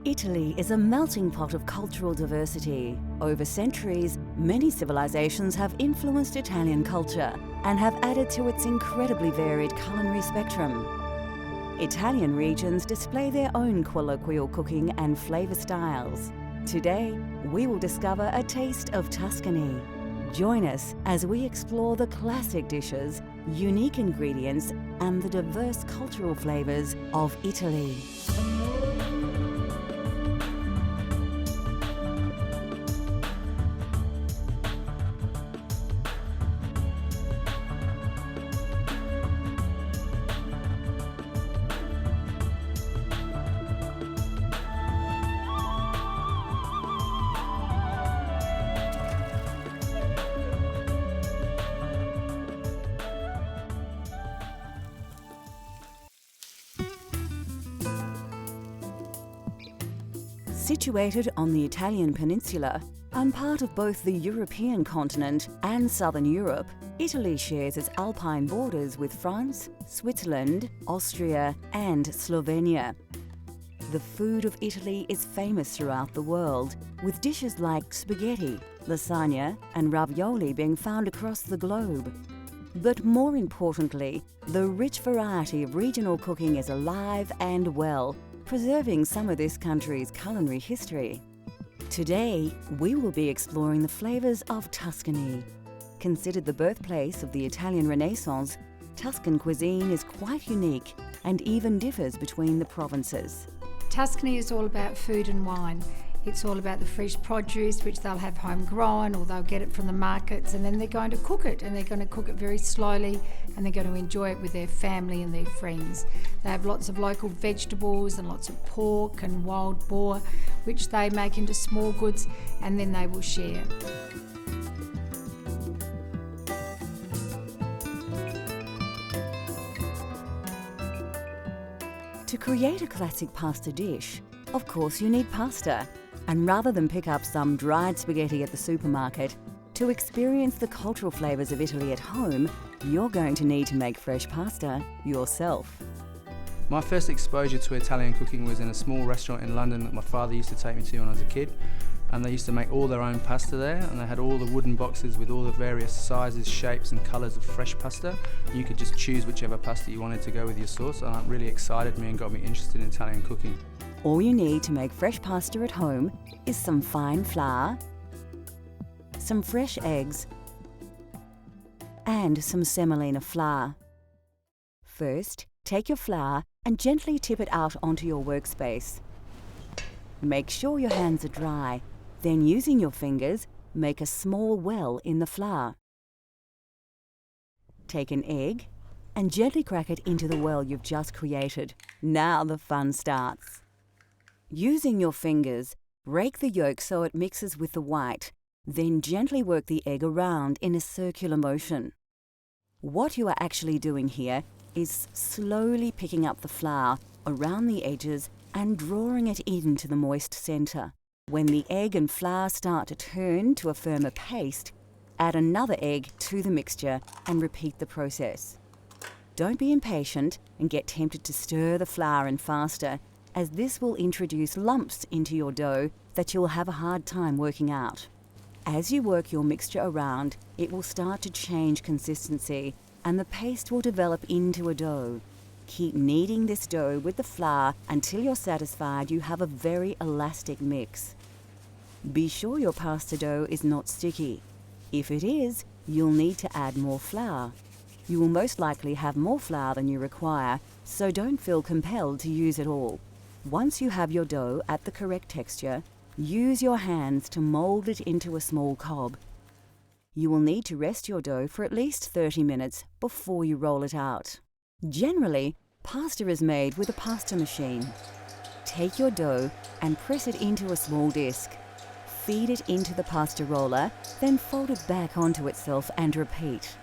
Italy is a melting pot of cultural diversity. Over centuries, many civilizations have influenced Italian culture and have added to its incredibly varied culinary spectrum. Italian regions display their own colloquial cooking and flavor styles. Today, we will discover a taste of Tuscany. Join us as we explore the classic dishes, unique ingredients, and the diverse cultural flavors of Italy. Situated on the Italian peninsula and part of both the European continent and southern Europe, Italy shares its alpine borders with France, Switzerland, Austria, and Slovenia. The food of Italy is famous throughout the world, with dishes like spaghetti, lasagna, and ravioli being found across the globe. But more importantly, the rich variety of regional cooking is alive and well, preserving some of this country's culinary history. Today, we will be exploring the flavours of Tuscany. Considered the birthplace of the Italian Renaissance, Tuscan cuisine is quite unique and even differs between the provinces. Tuscany is all about food and wine. It's all about the fresh produce, which they'll have homegrown or they'll get it from the markets, and then they're going to cook it, and they're going to cook it very slowly, and they're going to enjoy it with their family and their friends. They have lots of local vegetables and lots of pork and wild boar, which they make into small goods, and then they will share. To create a classic pasta dish, of course you need pasta. And rather than pick up some dried spaghetti at the supermarket, to experience the cultural flavours of Italy at home, you're going to need to make fresh pasta yourself. My first exposure to Italian cooking was in a small restaurant in London that my father used to take me to when I was a kid. And they used to make all their own pasta there, and they had all the wooden boxes with all the various sizes, shapes and colours of fresh pasta. You could just choose whichever pasta you wanted to go with your sauce, and that really excited me and got me interested in Italian cooking. All you need to make fresh pasta at home is some fine flour, some fresh eggs, and some semolina flour. First, take your flour and gently tip it out onto your workspace. Make sure your hands are dry, then using your fingers, make a small well in the flour. Take an egg and gently crack it into the well you've just created. Now the fun starts. Using your fingers, break the yolk so it mixes with the white, then gently work the egg around in a circular motion. What you are actually doing here is slowly picking up the flour around the edges and drawing it into the moist centre. When the egg and flour start to turn to a firmer paste, add another egg to the mixture and repeat the process. Don't be impatient and get tempted to stir the flour in faster, as this will introduce lumps into your dough that you'll have a hard time working out. As you work your mixture around, it will start to change consistency and the paste will develop into a dough. Keep kneading this dough with the flour until you're satisfied you have a very elastic mix. Be sure your pasta dough is not sticky. If it is, you'll need to add more flour. You will most likely have more flour than you require, so don't feel compelled to use it all. Once you have your dough at the correct texture, use your hands to mold it into a small cob. You will need to rest your dough for at least 30 minutes before you roll it out. Generally, pasta is made with a pasta machine. Take your dough and press it into a small disc. Feed it into the pasta roller, then fold it back onto itself and repeat.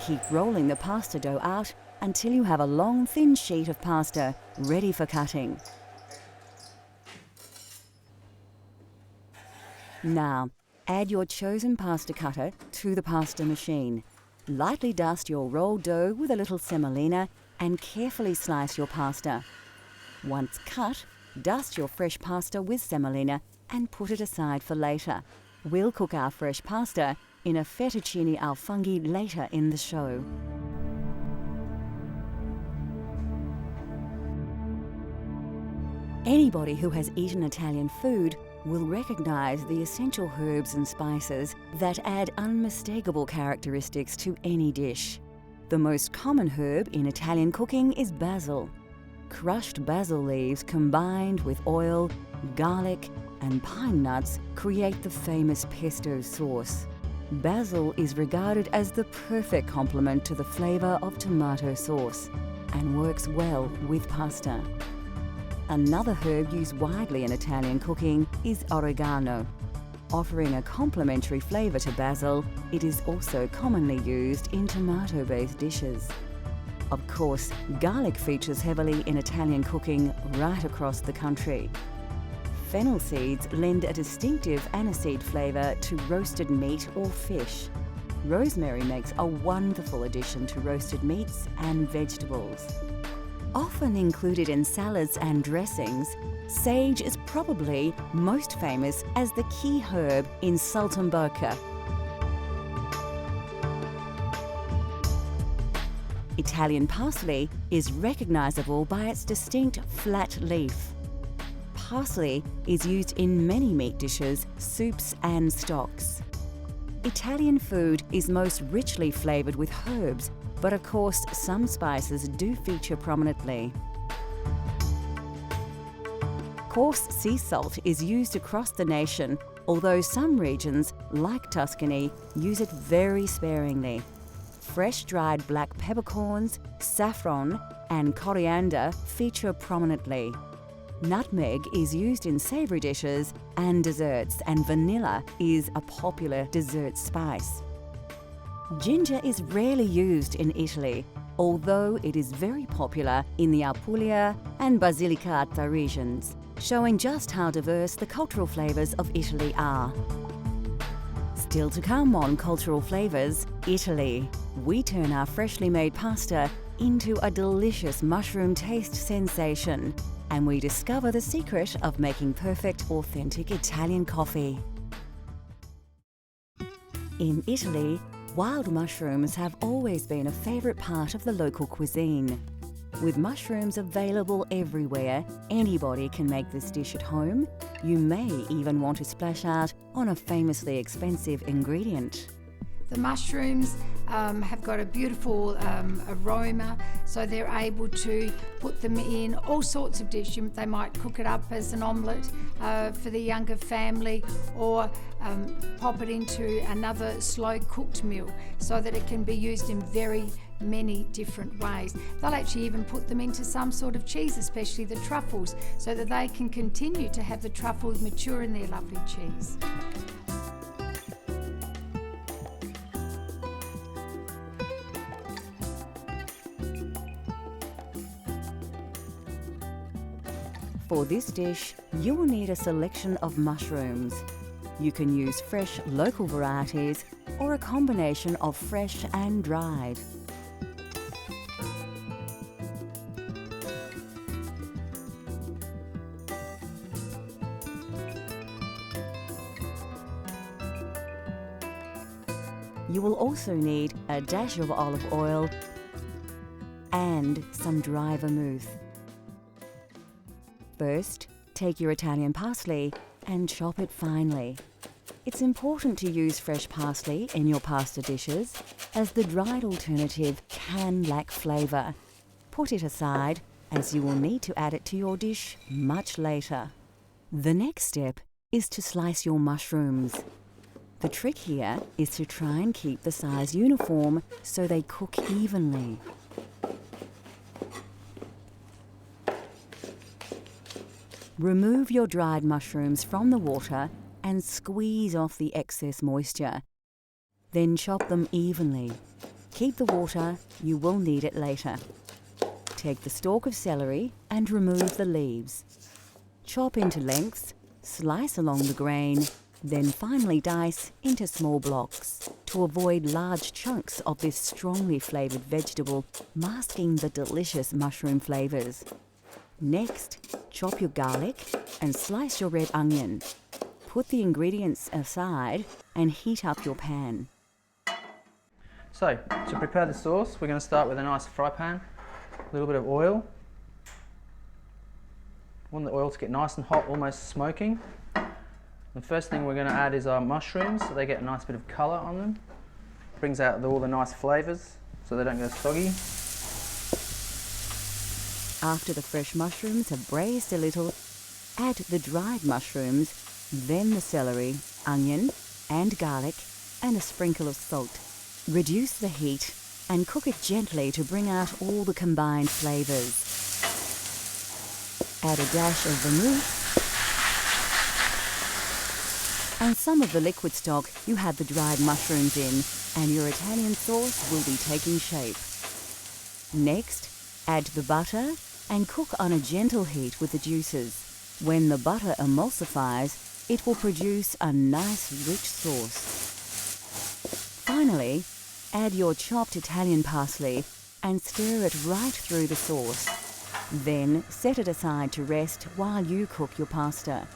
Keep rolling the pasta dough out until you have a long, thin sheet of pasta ready for cutting. Now, add your chosen pasta cutter to the pasta machine. Lightly dust your rolled dough with a little semolina and carefully slice your pasta. Once cut, dust your fresh pasta with semolina and put it aside for later. We'll cook our fresh pasta in a fettuccine alfunghi later in the show. Anybody who has eaten Italian food will recognise the essential herbs and spices that add unmistakable characteristics to any dish. The most common herb in Italian cooking is basil. Crushed basil leaves combined with oil, garlic, and pine nuts create the famous pesto sauce. Basil is regarded as the perfect complement to the flavour of tomato sauce and works well with pasta. Another herb used widely in Italian cooking is oregano. Offering a complementary flavour to basil, it is also commonly used in tomato-based dishes. Of course, garlic features heavily in Italian cooking right across the country. Fennel seeds lend a distinctive aniseed flavour to roasted meat or fish. Rosemary makes a wonderful addition to roasted meats and vegetables. Often included in salads and dressings, sage is probably most famous as the key herb in saltimbocca. Italian parsley is recognisable by its distinct flat leaf. Parsley is used in many meat dishes, soups and stocks. Italian food is most richly flavoured with herbs, but of course some spices do feature prominently. Coarse sea salt is used across the nation, although some regions, like Tuscany, use it very sparingly. Fresh dried black peppercorns, saffron and coriander feature prominently. Nutmeg is used in savoury dishes and desserts, and vanilla is a popular dessert spice. Ginger is rarely used in Italy, although it is very popular in the Apulia and Basilicata regions, showing just how diverse the cultural flavours of Italy are. Still to come on Cultural Flavours, Italy. We turn our freshly made pasta into a delicious mushroom taste sensation, and we discover the secret of making perfect, authentic Italian coffee. In Italy, wild mushrooms have always been a favourite part of the local cuisine. With mushrooms available everywhere, anybody can make this dish at home. You may even want to splash out on a famously expensive ingredient. The mushrooms have got a beautiful aroma, so they're able to put them in all sorts of dishes. They might cook it up as an omelette for the younger family, or pop it into another slow cooked meal so that it can be used in very many different ways. They'll actually even put them into some sort of cheese, especially the truffles, so that they can continue to have the truffles mature in their lovely cheese. For this dish, you will need a selection of mushrooms. You can use fresh local varieties or a combination of fresh and dried. You will also need a dash of olive oil and some dry vermouth. First, take your Italian parsley and chop it finely. It's important to use fresh parsley in your pasta dishes, as the dried alternative can lack flavour. Put it aside, as you will need to add it to your dish much later. The next step is to slice your mushrooms. The trick here is to try and keep the size uniform so they cook evenly. Remove your dried mushrooms from the water and squeeze off the excess moisture. Then chop them evenly. Keep the water, you will need it later. Take the stalk of celery and remove the leaves. Chop into lengths, slice along the grain, Then finely dice into small blocks to avoid large chunks of this strongly flavoured vegetable masking the delicious mushroom flavours. Next, chop your garlic and slice your red onion. Put the ingredients aside and heat up your pan. So, to prepare the sauce, we're going to start with a nice fry pan, a little bit of oil. I want the oil to get nice and hot, almost smoking. The first thing we're going to add is our mushrooms, so they get a nice bit of colour on them. Brings out all the nice flavours, so they don't go soggy. After the fresh mushrooms have braised a little, add the dried mushrooms, then the celery, onion and garlic, and a sprinkle of salt. Reduce the heat and cook it gently to bring out all the combined flavours. Add a dash of vermouth and some of the liquid stock you had the dried mushrooms in, and your Italian sauce will be taking shape. Next, add the butter and cook on a gentle heat with the juices. When the butter emulsifies, it will produce a nice rich sauce. Finally, add your chopped Italian parsley and stir it right through the sauce. Then set it aside to rest while you cook your pasta.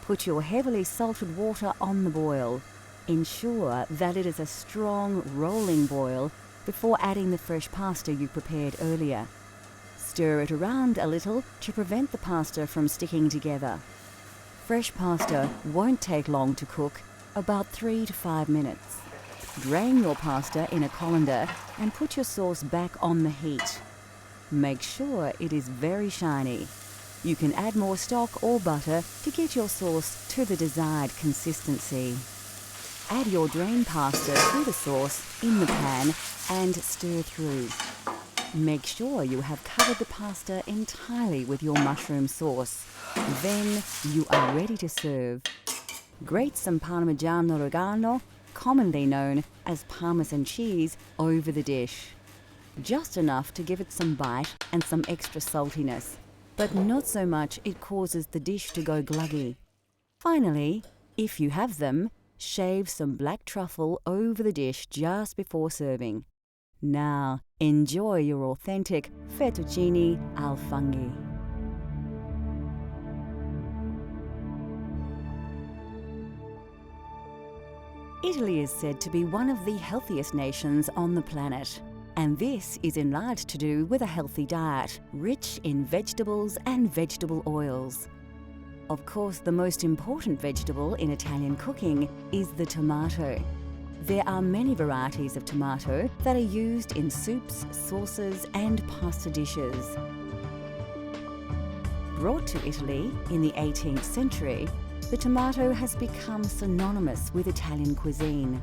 Put your heavily salted water on the boil. Ensure that it is a strong, rolling boil before adding the fresh pasta you prepared earlier. Stir it around a little to prevent the pasta from sticking together. Fresh pasta won't take long to cook, about 3 to 5 minutes. Drain your pasta in a colander and put your sauce back on the heat. Make sure it is very shiny. You can add more stock or butter to get your sauce to the desired consistency. Add your drained pasta to the sauce in the pan and stir through. Make sure you have covered the pasta entirely with your mushroom sauce. Then you are ready to serve. Grate some Parmigiano Reggiano, commonly known as Parmesan cheese, over the dish. Just enough to give it some bite and some extra saltiness, but not so much it causes the dish to go gluggy. Finally, if you have them, shave some black truffle over the dish just before serving. Now, enjoy your authentic fettuccine al funghi. Italy is said to be one of the healthiest nations on the planet, and this is in large to do with a healthy diet, rich in vegetables and vegetable oils. Of course, the most important vegetable in Italian cooking is the tomato. There are many varieties of tomato that are used in soups, sauces, and pasta dishes. Brought to Italy in the 18th century, the tomato has become synonymous with Italian cuisine.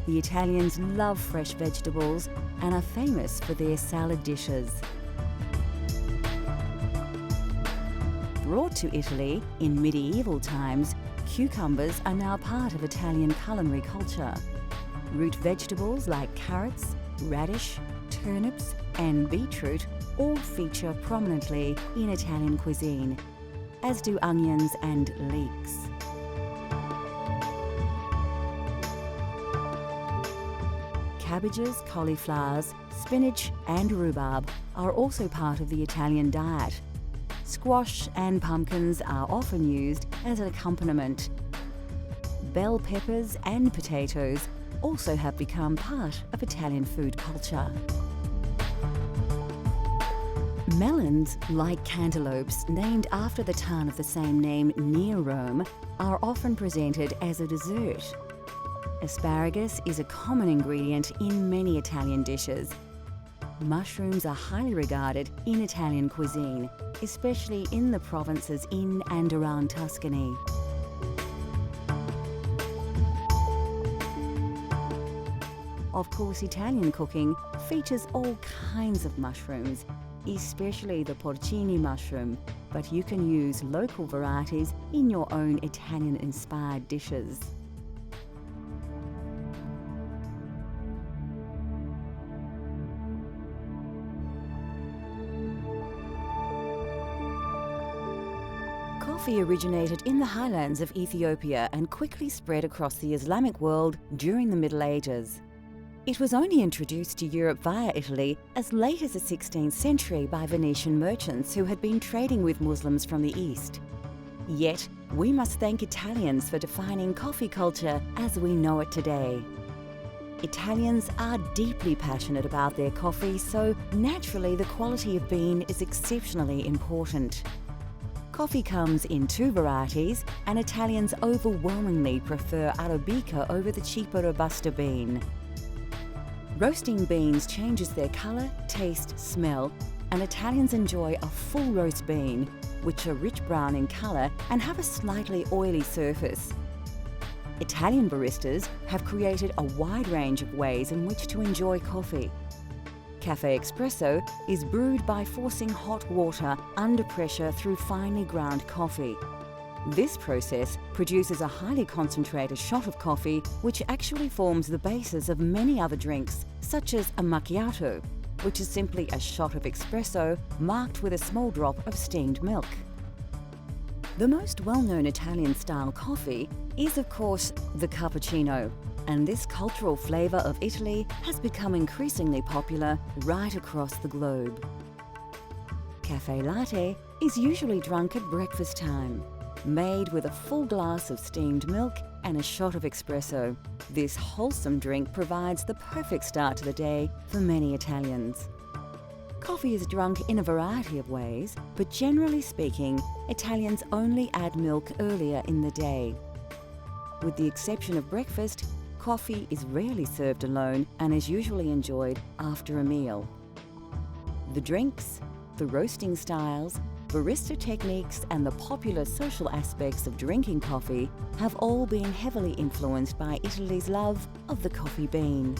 The Italians love fresh vegetables and are famous for their salad dishes. Brought to Italy in medieval times, cucumbers are now part of Italian culinary culture. Root vegetables like carrots, radish, turnips, and beetroot all feature prominently in Italian cuisine, as do onions and leeks. Cabbages, cauliflowers, spinach and rhubarb are also part of the Italian diet. Squash and pumpkins are often used as an accompaniment. Bell peppers and potatoes also have become part of Italian food culture. Melons, like cantaloupes named after the town of the same name near Rome, are often presented as a dessert. Asparagus is a common ingredient in many Italian dishes. Mushrooms are highly regarded in Italian cuisine, especially in the provinces in and around Tuscany. Of course, Italian cooking features all kinds of mushrooms, especially the porcini mushroom, but you can use local varieties in your own Italian-inspired dishes. Coffee originated in the highlands of Ethiopia and quickly spread across the Islamic world during the Middle Ages. It was only introduced to Europe via Italy as late as the 16th century by Venetian merchants who had been trading with Muslims from the East. Yet, we must thank Italians for defining coffee culture as we know it today. Italians are deeply passionate about their coffee, so naturally the quality of bean is exceptionally important. Coffee comes in two varieties, and Italians overwhelmingly prefer Arabica over the cheaper Robusta bean. Roasting beans changes their colour, taste, smell, and Italians enjoy a full roast bean, which are rich brown in colour and have a slightly oily surface. Italian baristas have created a wide range of ways in which to enjoy coffee. Cafe Espresso is brewed by forcing hot water under pressure through finely ground coffee. This process produces a highly concentrated shot of coffee, which actually forms the basis of many other drinks, such as a macchiato, which is simply a shot of espresso marked with a small drop of steamed milk. The most well-known Italian-style coffee is, of course, the cappuccino, and this cultural flavour of Italy has become increasingly popular right across the globe. Cafe latte is usually drunk at breakfast time, made with a full glass of steamed milk and a shot of espresso. This wholesome drink provides the perfect start to the day for many Italians. Coffee is drunk in a variety of ways, but generally speaking, Italians only add milk earlier in the day. With the exception of breakfast, coffee is rarely served alone and is usually enjoyed after a meal. The drinks, the roasting styles, barista techniques and the popular social aspects of drinking coffee have all been heavily influenced by Italy's love of the coffee bean.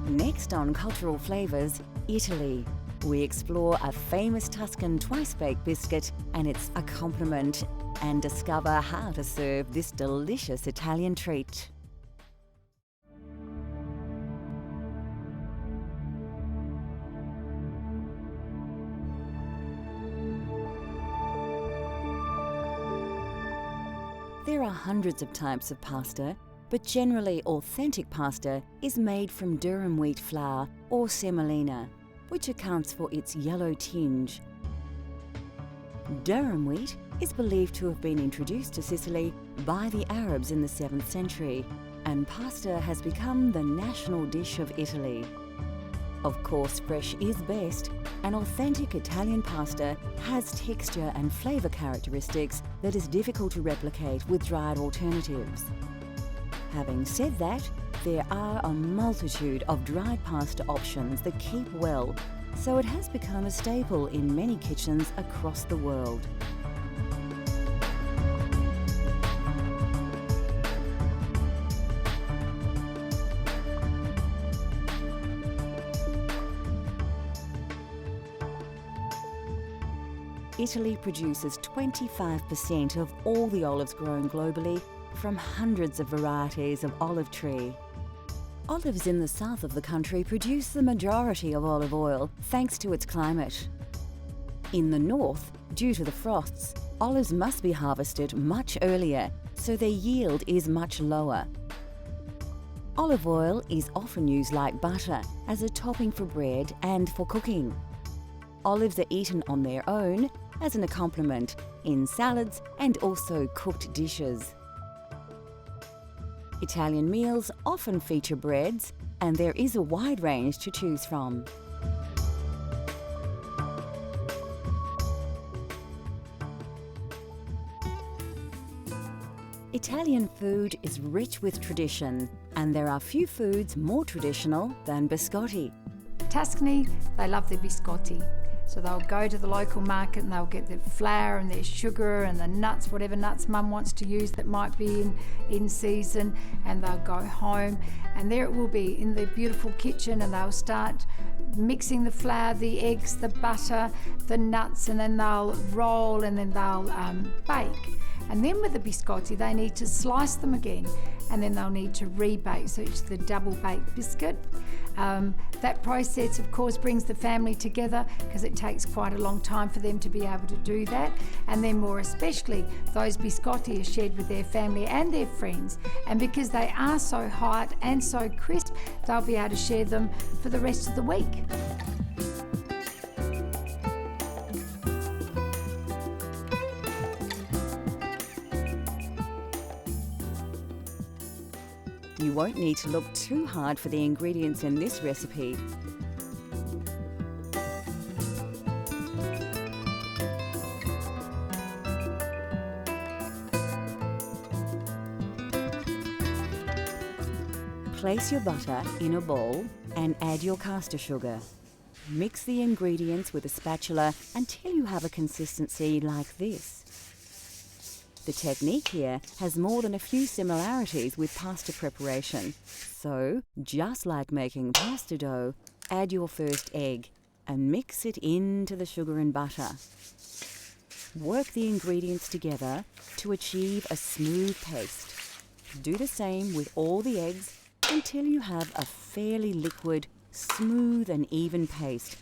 Next on Cultural Flavours, Italy. We explore a famous Tuscan twice-baked biscuit and its accompaniment and discover how to serve this delicious Italian treat. There are hundreds of types of pasta, but generally authentic pasta is made from durum wheat flour or semolina, which accounts for its yellow tinge. Durum wheat is believed to have been introduced to Sicily by the Arabs in the 7th century, and pasta has become the national dish of Italy. Of course, fresh is best, and authentic Italian pasta has texture and flavour characteristics that is difficult to replicate with dried alternatives. Having said that, there are a multitude of dried pasta options that keep well, so it has become a staple in many kitchens across the world. Italy produces 25% of all the olives grown globally from hundreds of varieties of olive tree. Olives in the south of the country produce the majority of olive oil thanks to its climate. In the north, due to the frosts, olives must be harvested much earlier, so their yield is much lower. Olive oil is often used like butter as a topping for bread and for cooking. Olives are eaten on their own, as an accompaniment, in salads and also cooked dishes. Italian meals often feature breads, and there is a wide range to choose from. Italian food is rich with tradition, and there are few foods more traditional than biscotti. Tuscany, they love their biscotti. So they'll go to the local market and they'll get their flour and their sugar and the nuts, whatever nuts mum wants to use that might be in season, and they'll go home and there it will be in their beautiful kitchen, and they'll start mixing the flour, the eggs, the butter, the nuts, and then they'll roll and then they'll bake. And then with the biscotti, they need to slice them again, and then they'll need to rebake, so it's the double baked biscuit. That process, of course, brings the family together because it takes quite a long time for them to be able to do that. And then more especially, those biscotti are shared with their family and their friends. And because they are so hot and so crisp, they'll be able to share them for the rest of the week. You won't need to look too hard for the ingredients in this recipe. Place your butter in a bowl and add your caster sugar. Mix the ingredients with a spatula until you have a consistency like this. The technique here has more than a few similarities with pasta preparation. So, just like making pasta dough, add your first egg and mix it into the sugar and butter. Work the ingredients together to achieve a smooth paste. Do the same with all the eggs until you have a fairly liquid, smooth and even paste.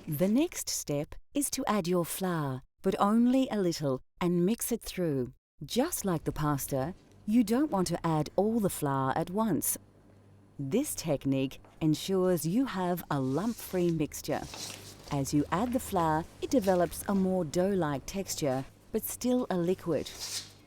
The next step is to add your flour, but only a little, and mix it through. Just like the pasta, you don't want to add all the flour at once. This technique ensures you have a lump-free mixture. As you add the flour, it develops a more dough-like texture, but still a liquid.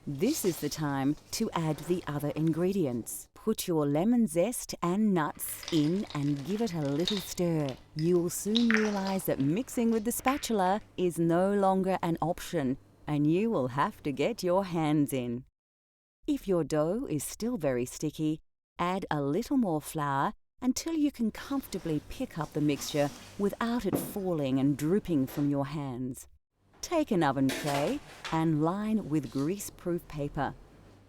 This is the time to add the other ingredients. Put your lemon zest and nuts in and give it a little stir. You'll soon realize that mixing with the spatula is no longer an option, and you will have to get your hands in. If your dough is still very sticky, add a little more flour until you can comfortably pick up the mixture without it falling and drooping from your hands. Take an oven tray and line with grease-proof paper.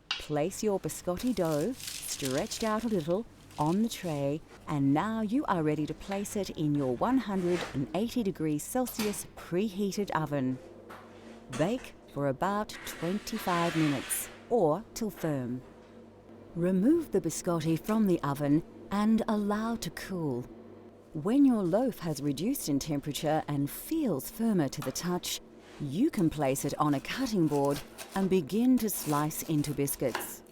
Place your biscotti dough, stretched out a little, on the tray, and now you are ready to place it in your 180 degrees Celsius preheated oven. Bake for about 25 minutes, or till firm. Remove the biscotti from the oven and allow to cool. When your loaf has reduced in temperature and feels firmer to the touch, you can place it on a cutting board and begin to slice into biscuits.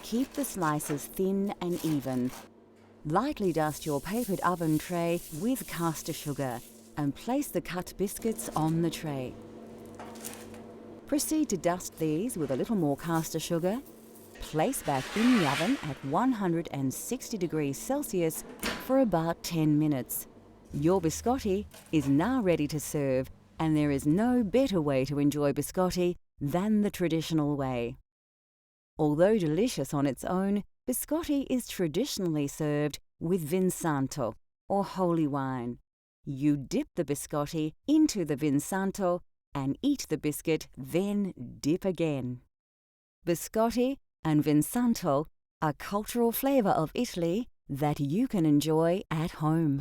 Keep the slices thin and even. Lightly dust your papered oven tray with caster sugar and place the cut biscuits on the tray. Proceed to dust these with a little more caster sugar. Place back in the oven at 160 degrees Celsius for about 10 minutes. Your biscotti is now ready to serve, and there is no better way to enjoy biscotti than the traditional way. Although delicious on its own, biscotti is traditionally served with Vinsanto, or holy wine. You dip the biscotti into the Vinsanto and eat the biscuit, then dip again. Biscotti and Vinsanto are cultural flavour of Italy that you can enjoy at home.